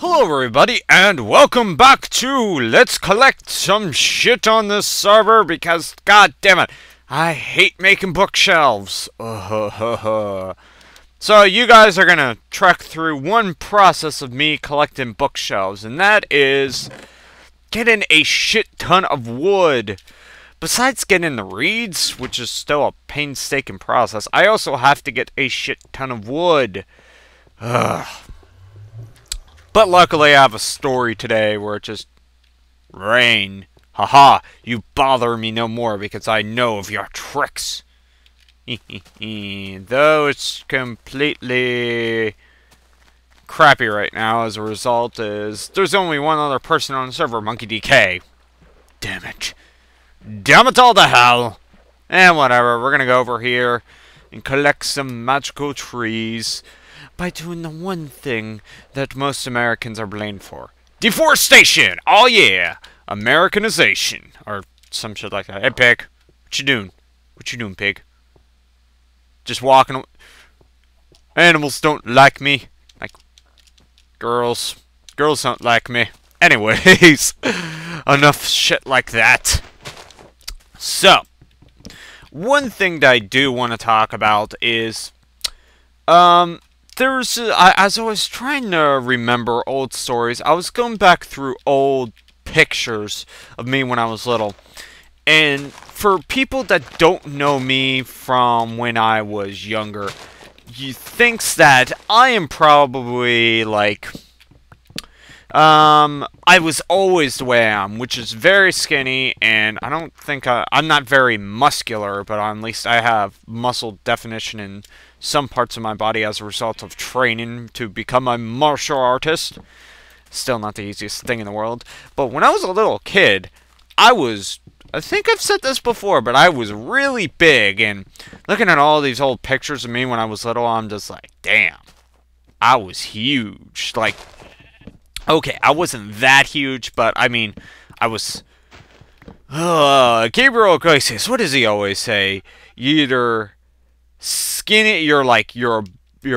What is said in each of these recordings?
Hello everybody, and welcome back to Let's Collect Some Shit on this server, because, god damn it, I hate making bookshelves. So you guys are gonna trek through one process of me collecting bookshelves, and that is getting a shit ton of wood. Besides getting the reeds, which is still a painstaking process, I also have to get a shit ton of wood. But luckily I have a story today where it just rain. Haha, you bother me no more because I know of your tricks. Though it's completely crappy right now as a result is there's only one other person on the server, Monkey DK. Damn it. Damn it all to hell. And whatever, we're gonna go over here and collect some magical trees by doing the one thing that most Americans are blamed for. Deforestation! Oh yeah! Americanization. Or some shit like that. Hey pig, what you doing? What you doing, pig? Just walking. Animals don't like me. Like girls. Girls don't like me. Anyways, enough shit like that. So, one thing that I do want to talk about is, as I was trying to remember old stories, I was going back through old pictures of me when I was little. And for people that don't know me from when I was younger, you thinks that I am probably like, I was always the way I am, which is very skinny, and I don't think I'm not very muscular, but at least I have muscle definition in some parts of my body as a result of training to become a martial artist. Still not the easiest thing in the world. But when I was a little kid, I think I've said this before, but I was really big, and looking at all these old pictures of me when I was little, I'm just like, damn, I was huge. Like, okay, I wasn't that huge, but I mean, I was, Gabriel Iglesias, what does he always say? You either skinny, you're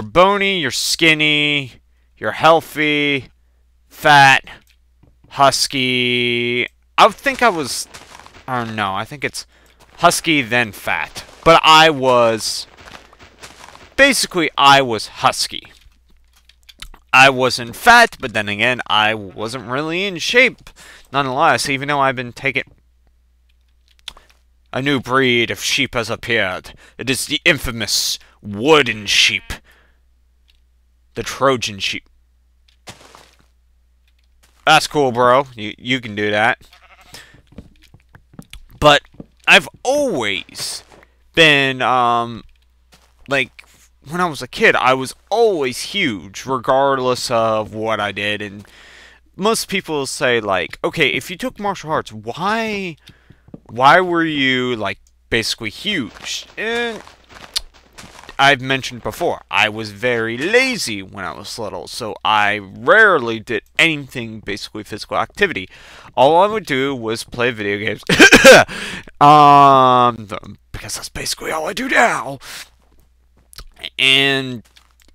bony, you're skinny, you're healthy, fat, husky. I think I was, or no, I think it's husky then fat. But I was husky. I wasn't fat, but then again, I wasn't really in shape. Nonetheless, even though I've been taking... A new breed of sheep has appeared. It is the infamous wooden sheep. The Trojan sheep. That's cool, bro. You can do that. But I've always been, like, when I was a kid, I was always huge, regardless of what I did. And most people say, like, okay, if you took martial arts, why were you, like, basically huge? And I've mentioned before, I was very lazy when I was little, so I rarely did anything, basically physical activity. All I would do was play video games. Because that's basically all I do now. And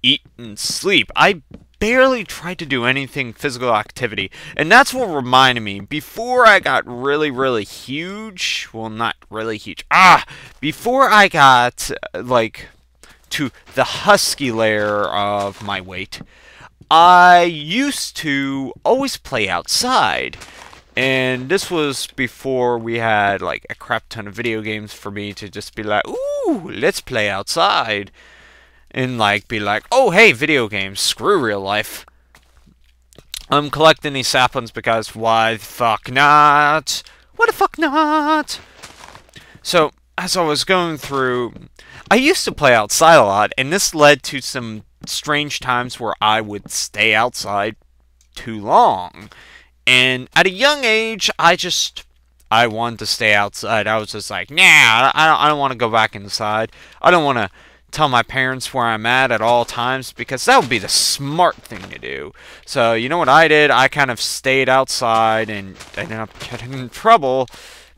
eat and sleep. I barely tried to do anything physical activity, and that's what reminded me, before I got really, really huge, well, not really huge, before I got, like, to the husky layer of my weight, I used to always play outside, and this was before we had, like, a crap ton of video games for me to just be like, ooh, let's play outside. And, like, be like, oh, hey, video games, screw real life. I'm collecting these saplings because why the fuck not? Why the fuck not? So, as I was going through, I used to play outside a lot, and this led to some strange times where I would stay outside too long. And at a young age, I wanted to stay outside. I was just like, nah, I don't want to go back inside. I don't want to tell my parents where I'm at all times, because that would be the smart thing to do. So, you know what I did? I kind of stayed outside and ended up getting in trouble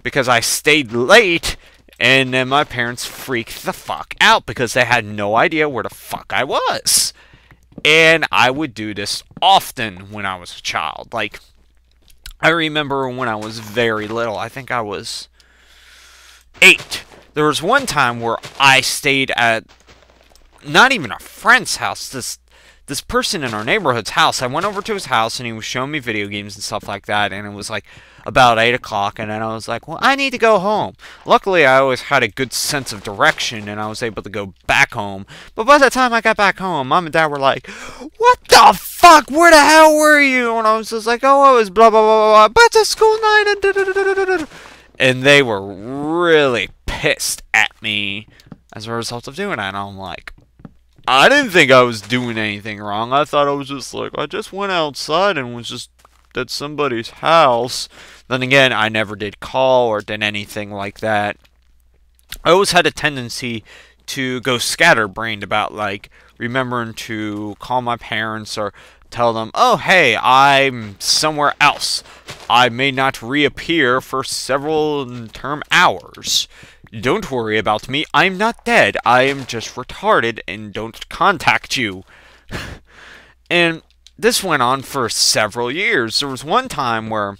because I stayed late, and then my parents freaked the fuck out because they had no idea where the fuck I was. And I would do this often when I was a child. Like, I remember when I was very little. I think I was 8. There was one time where I stayed at not even a friend's house. This person in our neighborhood's house. I went over to his house and he was showing me video games and stuff like that. And it was like about 8 o'clock. And then I was like, well, I need to go home. Luckily, I always had a good sense of direction and I was able to go back home. But by the time I got back home, Mom and Dad were like, what the fuck? Where the hell were you? And I was just like, oh, I was blah, blah, blah, blah, back to school night. And da, da, da, da, da, da. And they were really pissed at me as a result of doing that. And I'm like, I didn't think I was doing anything wrong. I thought I was just like, I just went outside and was just at somebody's house. Then again, I never did call or did anything like that. I always had a tendency to go scatterbrained about, like, remembering to call my parents or tell them, oh, hey, I'm somewhere else. I may not reappear for several term hours. Don't worry about me. I'm not dead. I am just retarded and don't contact you. And this went on for several years. There was one time where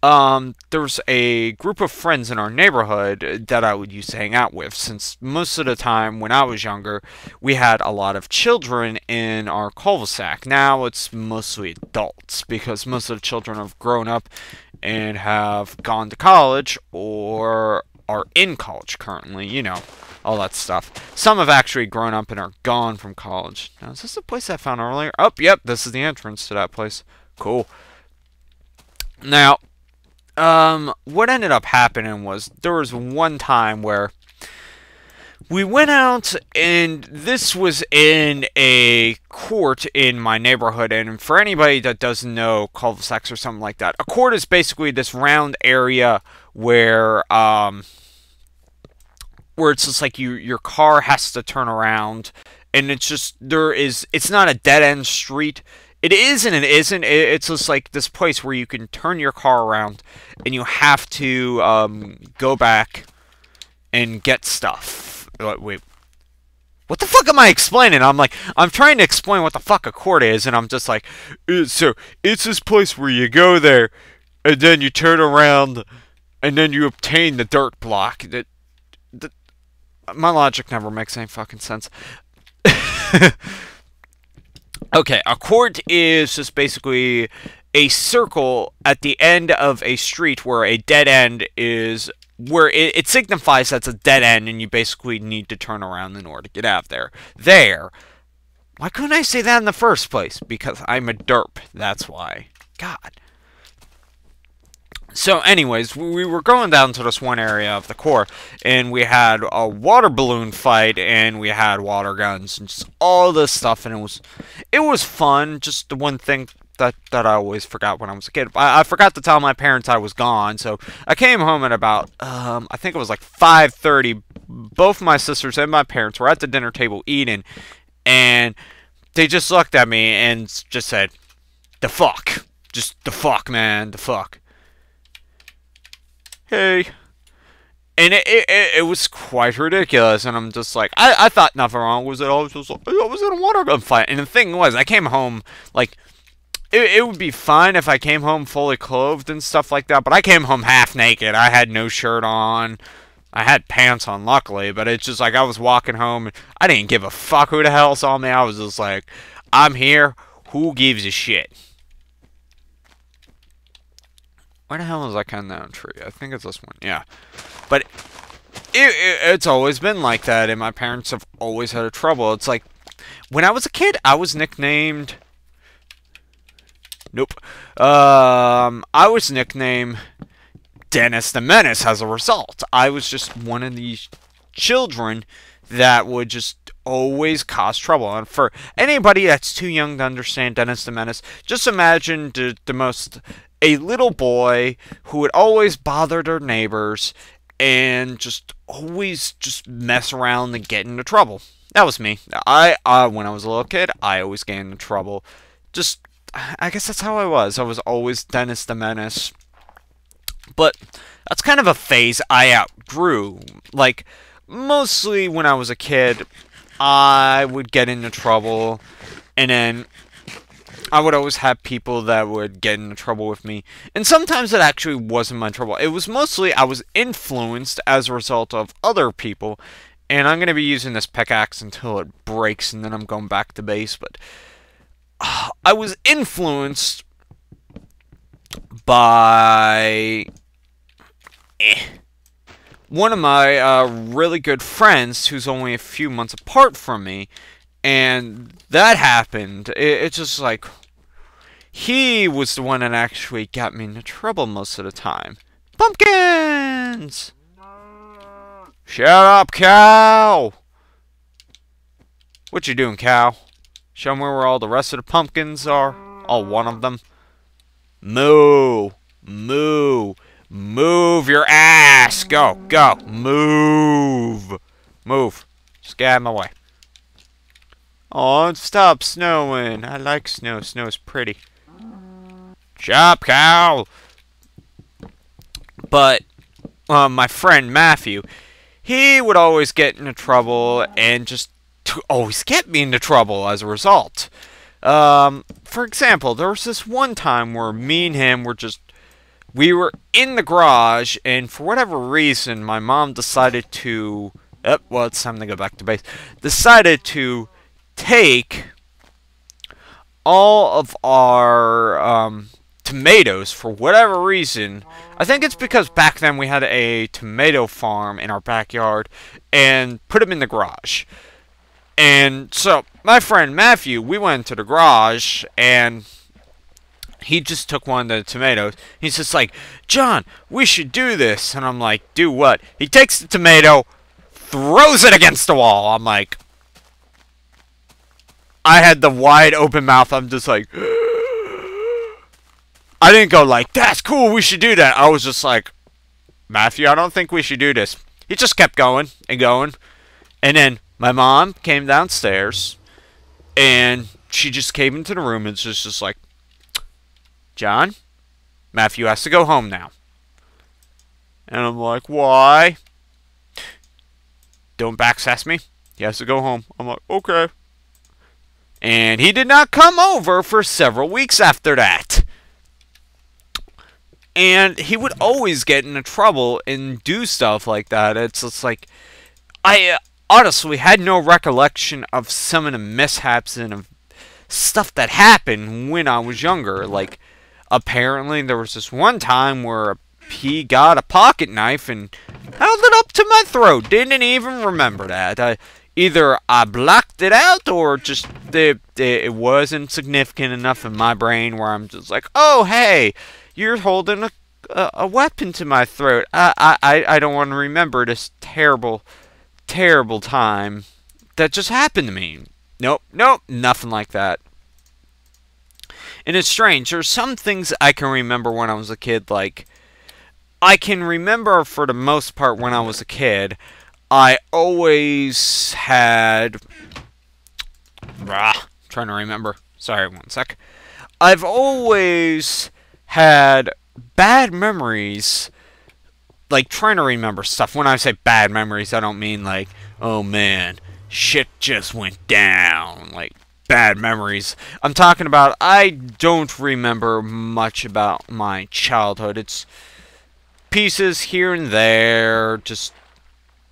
there was a group of friends in our neighborhood that I would used to hang out with, since most of the time when I was younger, we had a lot of children in our cul-de-sac. Now it's mostly adults, because most of the children have grown up and have gone to college or are in college currently, you know, all that stuff. Some have actually grown up and are gone from college. Now, is this the place I found earlier? Oh, yep, this is the entrance to that place. Cool. Now, what ended up happening was there was one time where we went out, and this was in a court in my neighborhood. And for anybody that doesn't know cul-de-sacs or something like that, a court is basically this round area where it's just like your car has to turn around, and it's just it's not a dead-end street. It is and it isn't. It's just like this place where you can turn your car around, and you have to go back and get stuff. Wait, what the fuck am I explaining? I'm trying to explain what the fuck a court is, and I'm just like, so it's this place where you go there, and then you turn around, and then you obtain the dirt block. My logic never makes any fucking sense. Okay, a court is just basically a circle at the end of a street where a dead end is, where it signifies that's a dead end and you basically need to turn around in order to get out of there. Why couldn't I say that in the first place? Because I'm a derp, that's why. God. So anyways, we were going down to this one area of the core, and we had a water balloon fight, and we had water guns, and just all this stuff, and it was fun. Just the one thing that I always forgot when I was a kid. I forgot to tell my parents I was gone, so I came home at about, I think it was like 5:30. Both my sisters and my parents were at the dinner table eating, and they just looked at me and just said, the fuck. Just the fuck, man, the fuck. Hey. And it was quite ridiculous, and I'm just like, I thought nothing wrong with it. I was just like, I was in a water gun fight. And the thing was, I came home, like, it would be fine if I came home fully clothed and stuff like that, but I came home half naked. I had no shirt on. I had pants on, luckily, but it's just like I was walking home, and I didn't give a fuck who the hell saw me. I was just like, I'm here. Who gives a shit? Where the hell is that kind of down tree? I think it's this one. Yeah. But it's always been like that, and my parents have always had trouble. It's like, when I was a kid, I was nicknamed... Nope. I was nicknamed Dennis the Menace as a result. I was just one of these children that would just always cause trouble. And for anybody that's too young to understand Dennis the Menace, just imagine a little boy who would always bother their neighbors and just always just mess around and get into trouble. That was me. When I was a little kid, I always get into trouble. I guess that's how I was. I was always Dennis the Menace. But that's kind of a phase I outgrew. Like, mostly when I was a kid, I would get into trouble. And then I would always have people that would get into trouble with me. And sometimes it actually wasn't my trouble. It was mostly I was influenced as a result of other people. And I'm going to be using this pickaxe until it breaks, and then I'm going back to base. But I was influenced by one of my really good friends who's only a few months apart from me. And that happened. It's just like, he was the one that actually got me into trouble most of the time. Pumpkins! Shut up, cow! What you doing, cow? Show me where all the rest of the pumpkins are. All one of them. Moo! Moo! Move your ass! Go! Go! Move! Move. Just get out of my way. Oh, stop snowing. I like snow. Snow's pretty. Shut up, cow! But, my friend Matthew, he would always get into trouble and just always get me into trouble as a result. For example, there was this one time where me and him were we were in the garage, and for whatever reason, my mom decided to, well, it's time to go back to base, decided to take all of our tomatoes for whatever reason. I think it's because back then we had a tomato farm in our backyard, and put them in the garage. And so my friend Matthew, we went to the garage, and he just took one of the tomatoes. He's just like, John, we should do this. And I'm like, do what? He takes the tomato, throws it against the wall. I'm like, I had the wide open mouth. I'm just like, I didn't go like, that's cool, we should do that. I was just like, Matthew, I don't think we should do this. He just kept going and going. And then my mom came downstairs, and she just came into the room and was just like, John, Matthew has to go home now. And I'm like, why? Don't backsass me. He has to go home. I'm like, okay. And he did not come over for several weeks after that. And he would always get into trouble and do stuff like that. It's just like, I honestly had no recollection of some of the mishaps and of stuff that happened when I was younger. Like, apparently there was this one time where he got a pocket knife and held it up to my throat. Didn't even remember that. Either I blocked it out, or just it wasn't significant enough in my brain where I'm just like, oh, hey, you're holding a weapon to my throat. I don't want to remember this terrible, terrible time that just happened to me. Nope, nothing like that. And it's strange. There's some things I can remember when I was a kid. Like, I can remember for the most part when I was a kid, I always had... trying to remember. Sorry, one sec. I've always had bad memories, like trying to remember stuff. When I say bad memories, I don't mean like, oh man, shit just went down, like bad memories. I'm talking about, I don't remember much about my childhood. It's pieces here and there just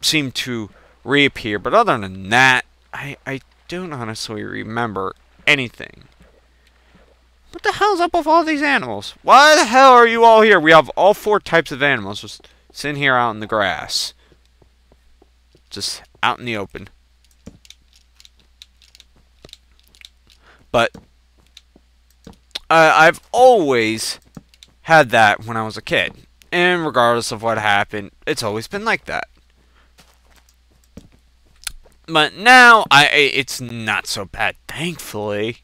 seem to reappear, but other than that, I don't honestly remember anything. What the hell's up with all these animals? Why the hell are you all here? We have all 4 types of animals just sitting here out in the grass. Just out in the open. But I've always had that when I was a kid. And regardless of what happened, it's always been like that. But now, it's not so bad, thankfully.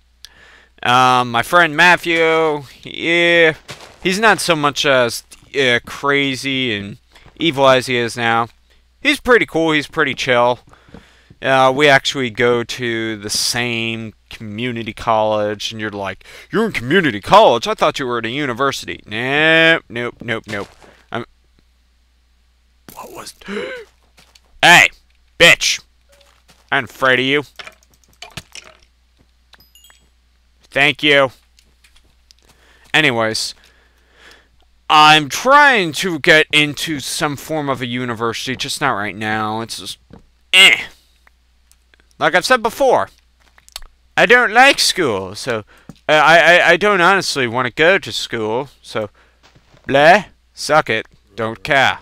My friend Matthew, yeah, he's not so much as crazy and evil as he is now. He's pretty cool, he's pretty chill. We actually go to the same community college, and you're like, you're in community college? I thought you were at a university. Nope. What was... Hey, bitch! I'm afraid of you. Thank you. Anyways, I'm trying to get into some form of a university, just not right now. It's just, Like I've said before, I don't like school, so I don't honestly want to go to school, so bleh, suck it, don't care.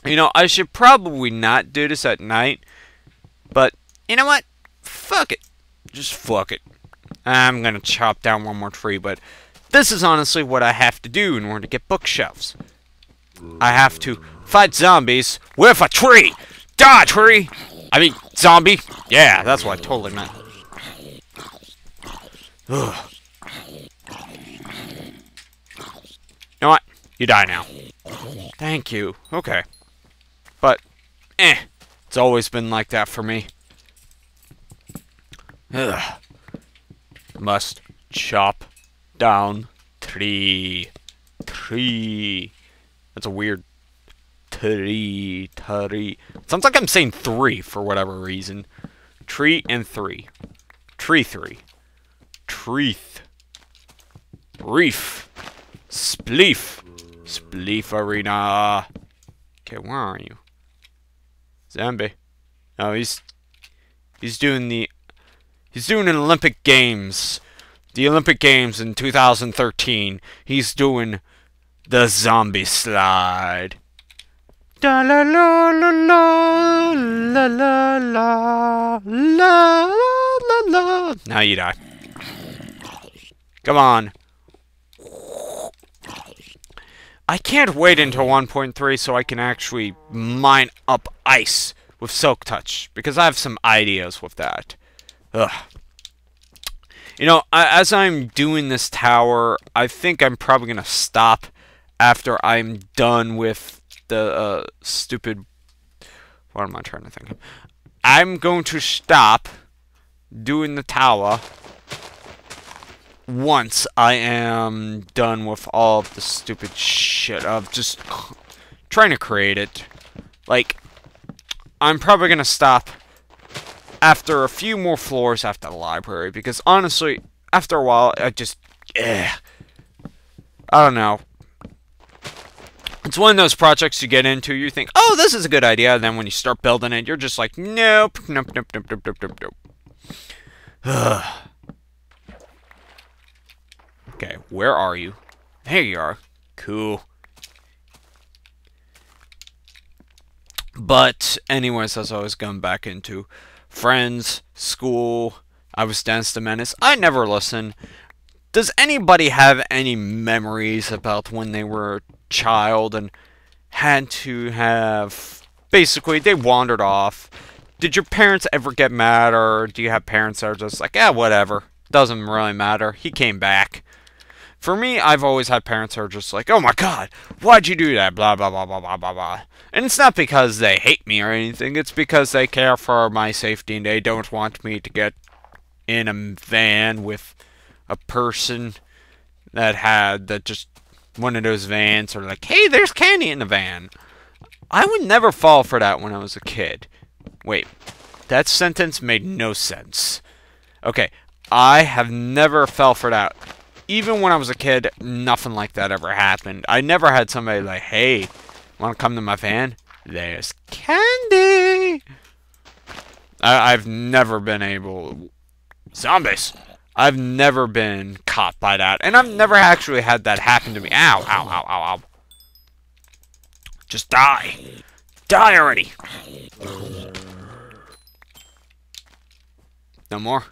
You know, I should probably not do this at night, but you know what? Fuck it. Just fuck it. I'm gonna chop down one more tree, but this is honestly what I have to do in order to get bookshelves. I have to fight zombies with a tree! Die, tree! I mean, zombie. Yeah, that's what I totally meant. Ugh. You know what? You die now. Thank you. Okay. But, it's always been like that for me. Ugh. Must chop down tree. Tree. That's a weird tree. Sounds like I'm saying three for whatever reason. Tree and three. Tree three. Treeth. Reef. Spleef. Spleef arena. Okay, where are you? Zombie. No, he's doing an Olympic Games. The Olympic Games in 2013. He's doing the zombie slide. Da la la la la la la la la la la. Now you die. Come on. I can't wait until 1.3 so I can actually mine up ice with Silk Touch, because I have some ideas with that. Ugh. You know, as I'm doing this tower, I think I'm probably going to stop after I'm done with the stupid... What am I trying to think of? I'm going to stop doing the tower once I am done with all of the stupid shit of just trying to create it. Like, I'm probably going to stop after a few more floors after the library, because honestly, after a while, I just, I don't know. It's one of those projects you get into, you think, oh, this is a good idea, and then when you start building it, you're just like, nope, nope, nope, nope, nope, nope, nope, nope. Okay, where are you? There you are. Cool. But, anyways, as I was going back into friends, school, I was Dance the Menace. I never listen. Does anybody have any memories about when they were a child and had to have... Basically, they wandered off. Did your parents ever get mad, or do you have parents that are just like, whatever. Doesn't really matter. He came back. For me, I've always had parents who are just like, oh my god, why'd you do that? Blah, blah, blah, blah, blah, blah, blah. And it's not because they hate me or anything. It's because they care for my safety and they don't want me to get in a van with a person that just one of those vans, or like, hey, there's candy in the van. I would never fall for that when I was a kid. Wait, that sentence made no sense. Okay, I have never fell for that. Even when I was a kid, nothing like that ever happened. I never had somebody like, hey, want to come to my van? There's candy! I've never been able... Zombies! I've never been caught by that. And I've never actually had that happen to me. Ow, ow, ow, ow, ow. Just die. Die already. No more?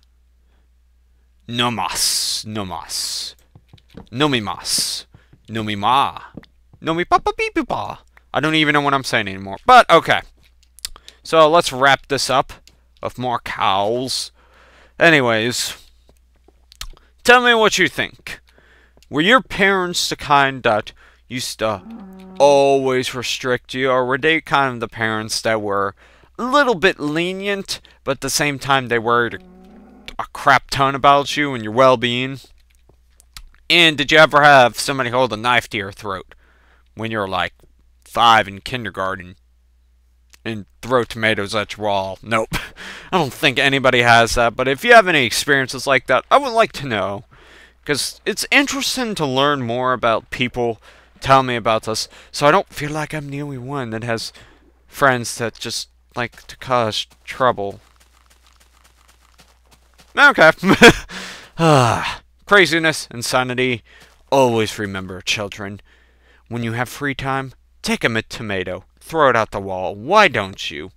No mas. No mas. No mi mas. No mi ma. No mi papa beep beep pa. I don't even know what I'm saying anymore. But, okay. So, let's wrap this up with more cows. Anyways. Tell me what you think. Were your parents the kind that used to always restrict you? Or were they kind of the parents that were a little bit lenient, but at the same time they worried a crap ton about you and your well-being? And did you ever have somebody hold a knife to your throat when you were like 5 in kindergarten and throw tomatoes at your wall? Nope. I don't think anybody has that, but if you have any experiences like that, I would like to know. Because it's interesting to learn more about people telling me about this, so I don't feel like I'm the only one that has friends that just like to cause trouble. Okay. Craziness, insanity. Always remember, children, when you have free time, take a tomato, throw it out the wall. Why don't you?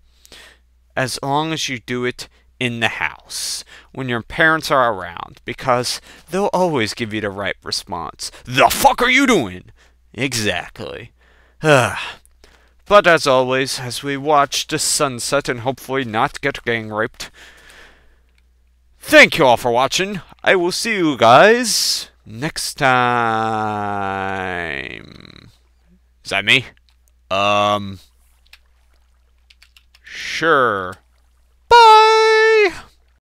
As long as you do it in the house, when your parents are around, because they'll always give you the right response. The fuck are you doing? Exactly. But as always, as we watch the sunset and hopefully not get gang raped, thank you all for watching. I will see you guys next time. Is that me? Sure.